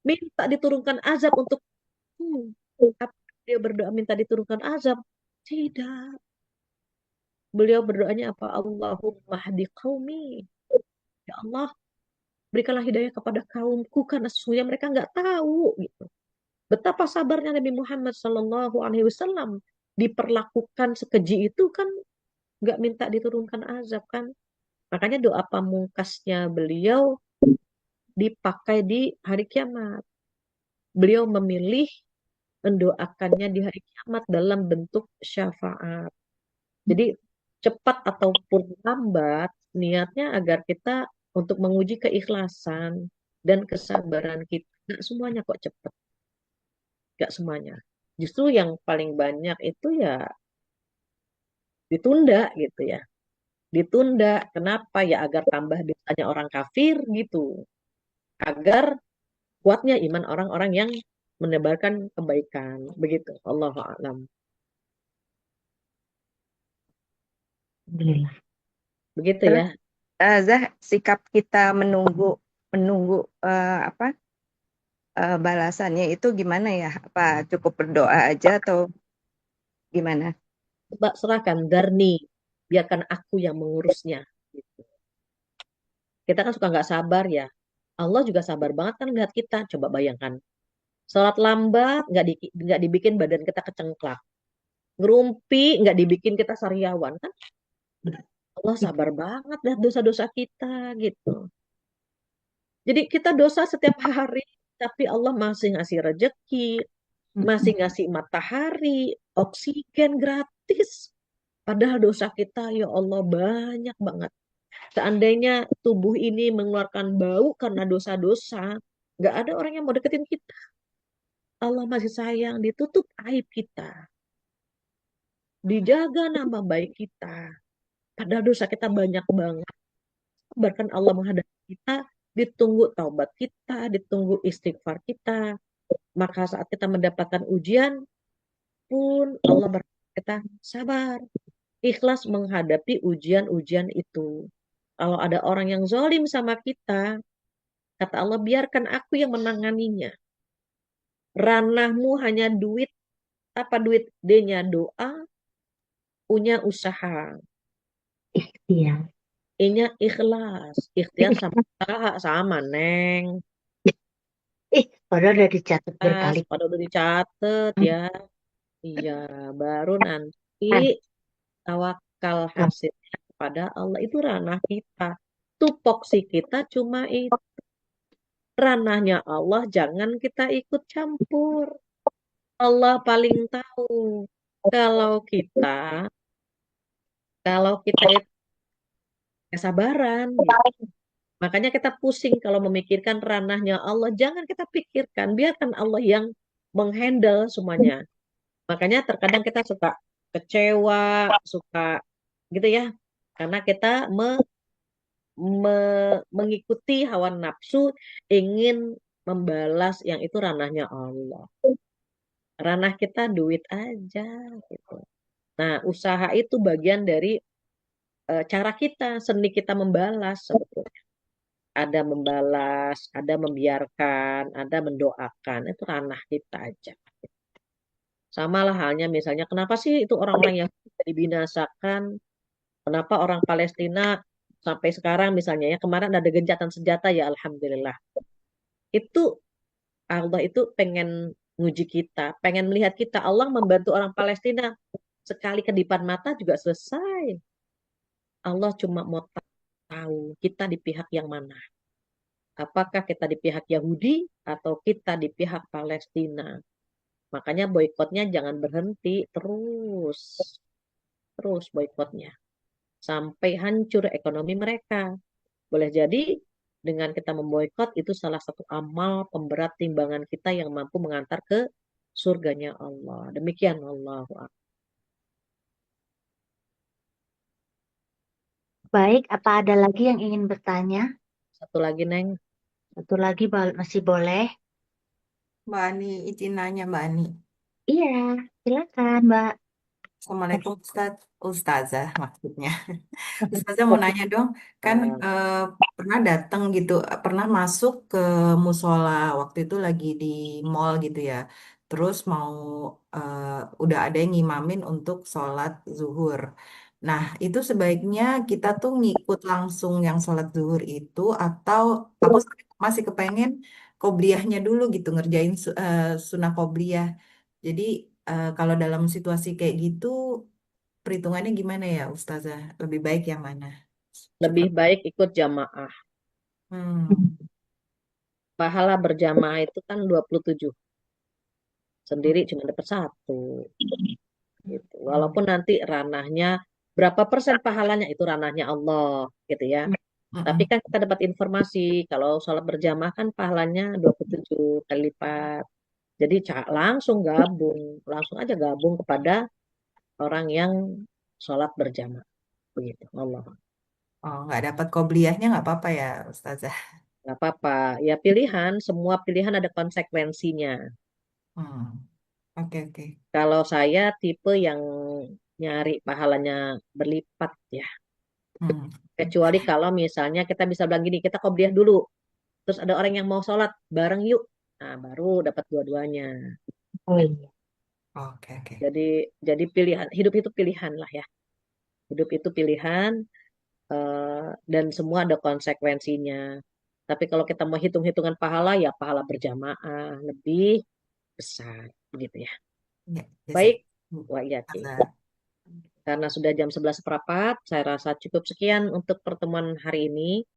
minta diturunkan azab untukku. Apa dia berdoa minta diturunkan azab? Tidak. Beliau berdoanya apa? Allahumma hdi qaumi. Ya Allah, berikanlah hidayah kepada kaumku karena sesungguhnya mereka nggak tahu gitu. Betapa sabarnya Nabi Muhammad Shallallahu Alaihi Wasallam diperlakukan sekeji itu kan, nggak minta diturunkan azab kan. Makanya doa pamungkasnya beliau dipakai di hari kiamat. Beliau memilih mendoakannya di hari kiamat dalam bentuk syafaat. Jadi cepat ataupun lambat niatnya agar kita untuk menguji keikhlasan dan kesabaran kita. Nggak semuanya kok cepat, nggak semuanya. Justru yang paling banyak itu ya ditunda gitu ya. Ditunda. Kenapa? Ya agar tambah dosanya orang kafir gitu. Agar kuatnya iman orang-orang yang menebarkan kebaikan. Begitu. Allahu a'lam. Alhamdulillah. Begitu Terus ya. Zah, sikap kita menunggu menunggu apa balasannya itu gimana ya? Apa cukup berdoa aja atau gimana? Coba serahkan Darni. Biarkan aku yang mengurusnya. Gitu. Kita kan suka nggak sabar ya. Allah juga sabar banget kan lihat kita. Coba bayangkan. Sholat lambat nggak dibikin badan kita kecengklak. Ngerumpi nggak dibikin kita sariawan kan. Allah sabar banget lihat dosa-dosa kita gitu. Jadi kita dosa setiap hari, tapi Allah masih ngasih rejeki, masih ngasih matahari, oksigen gratis. Padahal dosa kita, ya Allah, banyak banget. Seandainya tubuh ini mengeluarkan bau karena dosa-dosa, nggak ada orang yang mau deketin kita. Allah masih sayang, ditutup aib kita, dijaga nama baik kita. Padahal dosa kita banyak banget. Bahkan Allah menghadapi kita, ditunggu taubat kita, ditunggu istighfar kita. Maka saat kita mendapatkan ujian pun Allah berkata sabar, ikhlas menghadapi ujian-ujian itu. Kalau ada orang yang zalim sama kita, kata Allah, biarkan aku yang menanganinya. Ranahmu hanya duit, apa duit? D-nya doa, punya usaha. Ikhtiar. I-nya ikhlas. Ikhtiar sama usaha, sama, Neng. Padahal udah dicatat berkali. Pada udah dicatat ya. Iya, baru nanti tawakal hasilnya kepada Allah. Itu ranah kita. Tupoksi kita cuma itu. Ranahnya Allah, jangan kita ikut campur. Allah paling tahu. Kalau kita, kalau kita itu kesabaran, gitu. Makanya kita pusing kalau memikirkan ranahnya Allah. Jangan kita pikirkan, biarkan Allah yang menghandle semuanya. Makanya terkadang kita suka kecewa, suka gitu ya. Karena kita mengikuti hawa nafsu, ingin membalas yang itu ranahnya Allah. Ranah kita duit aja gitu. Nah, usaha itu bagian dari cara kita, seni kita membalas sebetulnya. Ada membalas, ada membiarkan, ada mendoakan. Itu ranah kita aja. Sama lah halnya misalnya, kenapa sih itu orang-orang yang dibinasakan? Kenapa orang Palestina sampai sekarang misalnya ya, kemarin ada gencatan senjata ya Alhamdulillah. Itu Allah itu pengen nguji kita, pengen melihat kita. Allah membantu orang Palestina sekali kedipan mata juga selesai. Allah cuma mau tahu kita di pihak yang mana. Apakah kita di pihak Yahudi atau kita di pihak Palestina. Makanya boikotnya jangan berhenti, terus. Terus boikotnya. Sampai hancur ekonomi mereka. Boleh jadi Dengan kita memboikot itu salah satu amal pemberat timbangan kita yang mampu mengantar ke surganya Allah. Demikian Allahu a'lam. Baik, apa ada lagi yang ingin bertanya? Satu lagi, Neng. Satu lagi masih boleh? Mbak Ani, izin nanya Mbak Ani. Iya, silakan, Mbak. Assalamualaikum Ustazah maksudnya. Ustazah mau nanya dong, kan pernah datang gitu, pernah masuk ke musola waktu itu lagi di mall gitu ya. Terus mau eh, udah ada yang ngimamin untuk sholat zuhur. Nah, itu sebaiknya kita tuh ngikut langsung yang sholat zuhur itu atau aku masih kepengen qobliyahnya dulu gitu, ngerjain sunnah qobliyah. Jadi kalau dalam situasi kayak gitu, perhitungannya gimana ya, Ustazah? Lebih baik yang mana? Lebih Seperti, baik ikut jamaah. Pahala berjamaah itu kan 27. Sendiri cuma dapat satu. Gitu. Walaupun hmm, nanti ranahnya berapa persen pahalanya itu ranahnya Allah gitu ya. Tapi mm-mm. kan kita dapat informasi kalau sholat berjamaah kan pahalanya 27 kali lipat. Jadi langsung gabung, langsung aja gabung kepada orang yang sholat berjamaah. Begitu, Allah. Oh, nggak dapat qobliyahnya nggak apa-apa ya, Ustazah? Nggak apa-apa. Ya pilihan, semua pilihan ada konsekuensinya. Hmm, oke oke. Kalau saya tipe yang nyari pahalanya berlipat ya. Hmm, Kecuali kalau misalnya kita bisa bilang gini, kita qobliyah dulu. Terus ada orang yang mau sholat bareng yuk. Nah, baru dapat dua-duanya. Oh iya. oke oke. Jadi jadi pilihan, hidup itu pilihan lah ya. Hidup itu pilihan dan semua ada konsekuensinya. Tapi kalau kita mau hitung-hitungan pahala ya pahala berjamaah lebih besar gitu ya. Ya, jasa. Baik, Wak Yati. Ustazah. Karena sudah jam 11 seperempat, saya rasa cukup sekian untuk pertemuan hari ini.